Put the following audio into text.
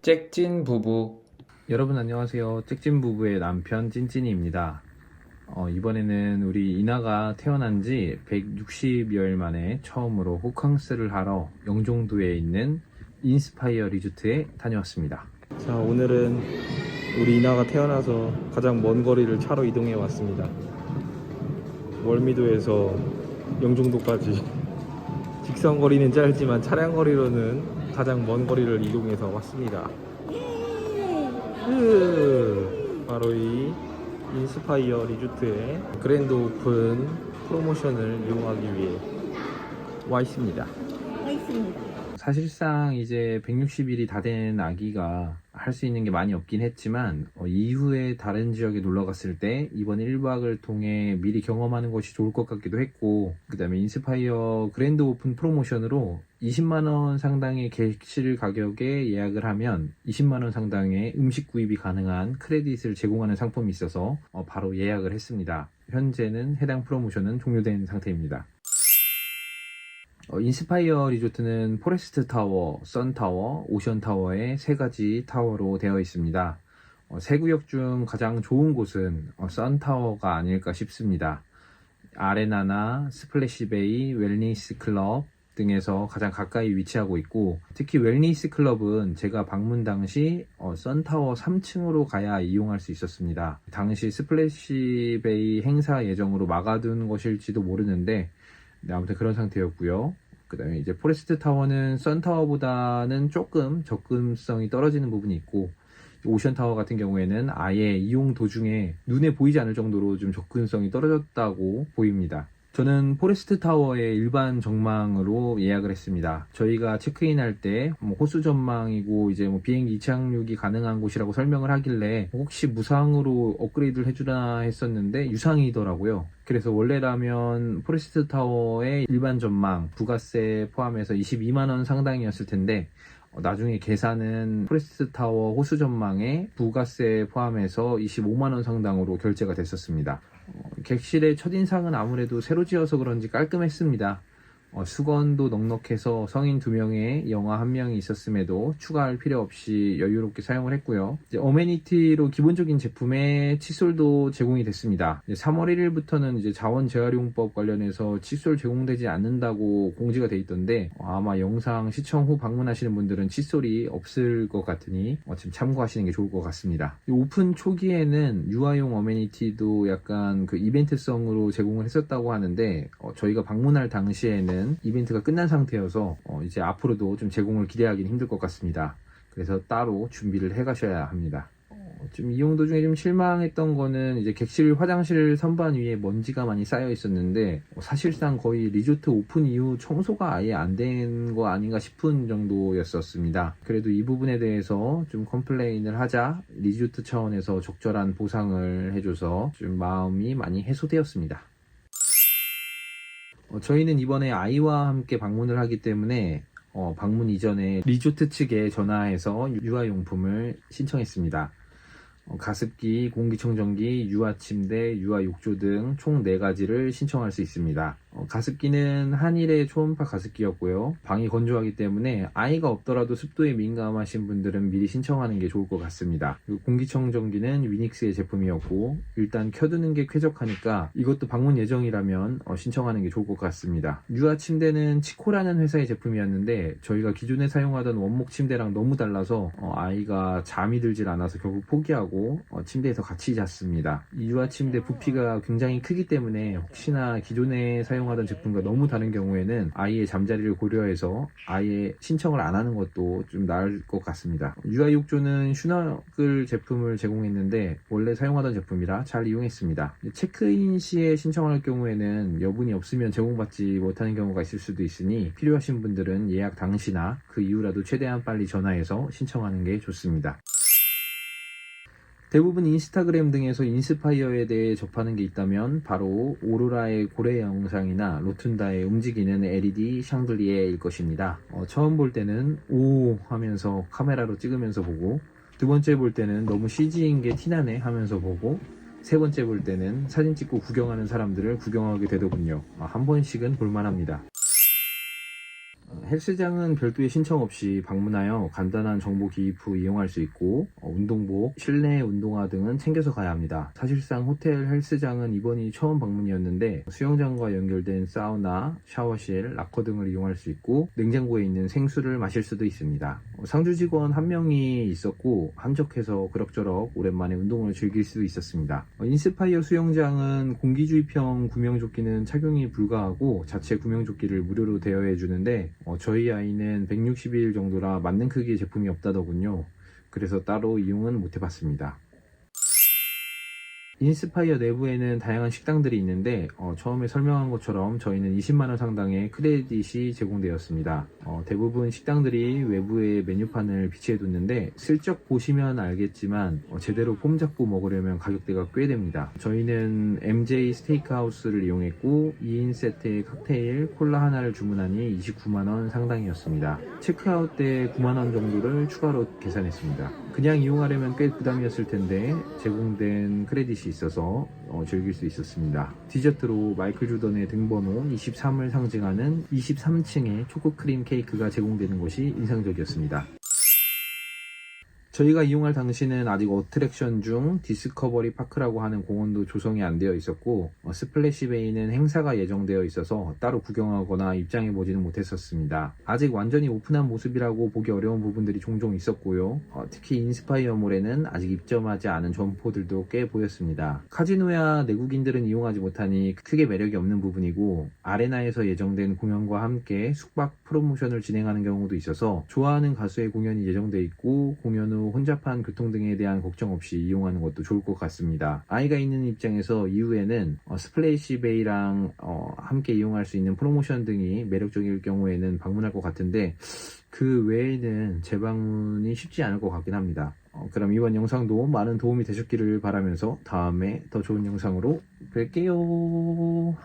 잭찐 부부. 여러분 안녕하세요. 잭찐 부부의 남편 찐찐이입니다. 이번에는 우리 이나가 태어난 지 160여일 만에 처음으로 호캉스를 하러 영종도에 있는 인스파이어 리조트에 다녀왔습니다. 자, 오늘은 우리 이나가 태어나서 가장 먼 거리를 차로 이동해 왔습니다. 월미도에서 영종도까지 직선 거리는 짧지만 차량 거리로는 가장 먼 거리를 이동해서 왔습니다. 바로 이 인스파이어 리조트의 그랜드 오픈 프로모션을 이용하기 위해 와 있습니다. 사실상 이제 160일이 다 된 아기가 할 수 있는 게 많이 없긴 했지만 이후에 다른 지역에 놀러 갔을 때 이번 1박을 통해 미리 경험하는 것이 좋을 것 같기도 했고, 그 다음에 인스파이어 그랜드 오픈 프로모션으로 20만원 상당의 객실 가격에 예약을 하면 20만원 상당의 음식 구입이 가능한 크레딧을 제공하는 상품이 있어서 바로 예약을 했습니다. 현재는 해당 프로모션은 종료된 상태입니다. 인스파이어 리조트는 포레스트 타워, 선 타워, 오션 타워의 세 가지 타워로 되어 있습니다. 세 구역 중 가장 좋은 곳은 선 타워가 아닐까 싶습니다. 아레나나 스플래시 베이, 웰니스 클럽 등에서 가장 가까이 위치하고 있고, 특히 웰니스 클럽은 제가 방문 당시 선 타워 3층으로 가야 이용할 수 있었습니다. 당시 스플래시 베이 행사 예정으로 막아둔 것일지도 모르는데 아무튼 그런 상태였고요. 그 다음에 이제 포레스트 타워는 선 타워보다는 조금 접근성이 떨어지는 부분이 있고, 오션 타워 같은 경우에는 아예 이용 도중에 눈에 보이지 않을 정도로 좀 접근성이 떨어졌다고 보입니다. 저는 포레스트 타워의 일반 전망으로 예약을 했습니다. 저희가 체크인할 때 호수 전망이고 이제 비행기 이착륙이 가능한 곳이라고 설명을 하길래 혹시 무상으로 업그레이드를 해주나 했었는데 유상이더라고요. 그래서 원래라면 포레스트 타워의 일반 전망 부가세 포함해서 22만원 상당이었을 텐데 나중에 계산은 포레스트 타워 호수 전망에 부가세 포함해서 25만원 상당으로 결제가 됐었습니다. 객실의 첫인상은 아무래도 새로 지어서 그런지 깔끔했습니다. 수건도 넉넉해서 성인 2명에 영아 1명이 있었음에도 추가할 필요 없이 여유롭게 사용을 했고요. 이제 어메니티로 기본적인 제품에 칫솔도 제공이 됐습니다. 3월 1일부터는 이제 자원 재활용법 관련해서 칫솔 제공되지 않는다고 공지가 돼 있던데 아마 영상 시청 후 방문하시는 분들은 칫솔이 없을 것 같으니 지금 참고하시는 게 좋을 것 같습니다. 오픈 초기에는 유아용 어메니티도 약간 그 이벤트성으로 제공을 했었다고 하는데 저희가 방문할 당시에는 이벤트가 끝난 상태여서 이제 앞으로도 좀 제공을 기대하기는 힘들 것 같습니다. 그래서 따로 준비를 해 가셔야 합니다. 좀 이용 도중에 좀 실망했던 거는 이제 객실 화장실 선반 위에 먼지가 많이 쌓여 있었는데 사실상 거의 리조트 오픈 이후 청소가 아예 안 된 거 아닌가 싶은 정도였었습니다. 그래도 이 부분에 대해서 좀 컴플레인을 하자 리조트 차원에서 적절한 보상을 해줘서 좀 마음이 많이 해소되었습니다. 저희는 이번에 아이와 함께 방문을 하기 때문에 방문 이전에 리조트 측에 전화해서 유아용품을 신청했습니다. 가습기, 공기청정기, 유아침대, 유아욕조 등 총 4가지를 신청할 수 있습니다. 가습기는 한일의 초음파 가습기였고요. 방이 건조하기 때문에 아이가 없더라도 습도에 민감하신 분들은 미리 신청하는 게 좋을 것 같습니다. 그리고 공기청정기는 위닉스의 제품이었고 일단 켜두는 게 쾌적하니까 이것도 방문 예정이라면 신청하는 게 좋을 것 같습니다. 유아침대는 치코라는 회사의 제품이었는데 저희가 기존에 사용하던 원목 침대랑 너무 달라서 아이가 잠이 들질 않아서 결국 포기하고 침대에서 같이 잤습니다. 이 유아침대 부피가 굉장히 크기 때문에 혹시나 기존에 사용하던 제품과 너무 다른 경우에는 아이의 잠자리를 고려해서 아예 신청을 안 하는 것도 좀 나을 것 같습니다. 유아욕조는 슈너글 제품을 제공했는데 원래 사용하던 제품이라 잘 이용했습니다. 체크인 시에 신청할 경우에는 여분이 없으면 제공받지 못하는 경우가 있을 수도 있으니 필요하신 분들은 예약 당시나 그 이후라도 최대한 빨리 전화해서 신청하는 게 좋습니다. 대부분 인스타그램 등에서 인스파이어에 대해 접하는 게 있다면 바로 오로라의 고래 영상이나 로툰다의 움직이는 LED 샹들리에일 것입니다. 처음 볼 때는 오 하면서 카메라로 찍으면서 보고, 두 번째 볼 때는 너무 CG인 게 티나네 하면서 보고, 세 번째 볼 때는 사진 찍고 구경하는 사람들을 구경하게 되더군요. 한 번씩은 볼만합니다. 헬스장은 별도의 신청 없이 방문하여 간단한 정보 기입 후 이용할 수 있고 운동복, 실내 운동화 등은 챙겨서 가야 합니다. 사실상 호텔 헬스장은 이번이 처음 방문이었는데 수영장과 연결된 사우나, 샤워실, 락커 등을 이용할 수 있고 냉장고에 있는 생수를 마실 수도 있습니다. 상주 직원 한 명이 있었고 한적해서 그럭저럭 오랜만에 운동을 즐길 수 있었습니다. 인스파이어 수영장은 공기주입형 구명조끼는 착용이 불가하고 자체 구명조끼를 무료로 대여해 주는데 저희 아이는 160일 정도라 맞는 크기의 제품이 없다더군요. 그래서 따로 이용은 못 해봤습니다. 인스파이어 내부에는 다양한 식당들이 있는데 처음에 설명한 것처럼 저희는 20만원 상당의 크레딧이 제공되었습니다. 대부분 식당들이 외부에 메뉴판을 비치해 뒀는데 슬쩍 보시면 알겠지만 제대로 폼 잡고 먹으려면 가격대가 꽤 됩니다. 저희는 MJ 스테이크하우스를 이용했고 2인 세트의 칵테일, 콜라 하나를 주문하니 29만원 상당이었습니다. 체크아웃 때 9만원 정도를 추가로 계산했습니다. 그냥 이용하려면 꽤 부담이었을 텐데 제공된 크레딧이 있어서 즐길 수 있었습니다. 디저트로 마이클 조던의 등번호 23을 상징하는 23층의 초코크림 케이크가 제공되는 것이 인상적이었습니다. 저희가 이용할 당시는 아직 어트랙션 중 디스커버리 파크라고 하는 공원도 조성이 안 되어 있었고 스플래시 베이는 행사가 예정되어 있어서 따로 구경하거나 입장해 보지는 못했었습니다. 아직 완전히 오픈한 모습이라고 보기 어려운 부분들이 종종 있었고요. 특히 인스파이어 몰에는 아직 입점하지 않은 점포들도 꽤 보였습니다. 카지노야 내국인들은 이용하지 못하니 크게 매력이 없는 부분이고 아레나에서 예정된 공연과 함께 숙박 프로모션을 진행하는 경우도 있어서 좋아하는 가수의 공연이 예정돼 있고 공연 후 혼잡한 교통 등에 대한 걱정 없이 이용하는 것도 좋을 것 같습니다. 아이가 있는 입장에서 이후에는 스플래시 베이랑 함께 이용할 수 있는 프로모션 등이 매력적일 경우에는 방문할 것 같은데 그 외에는 재방문이 쉽지 않을 것 같긴 합니다. 그럼 이번 영상도 많은 도움이 되셨기를 바라면서 다음에 더 좋은 영상으로 뵐게요.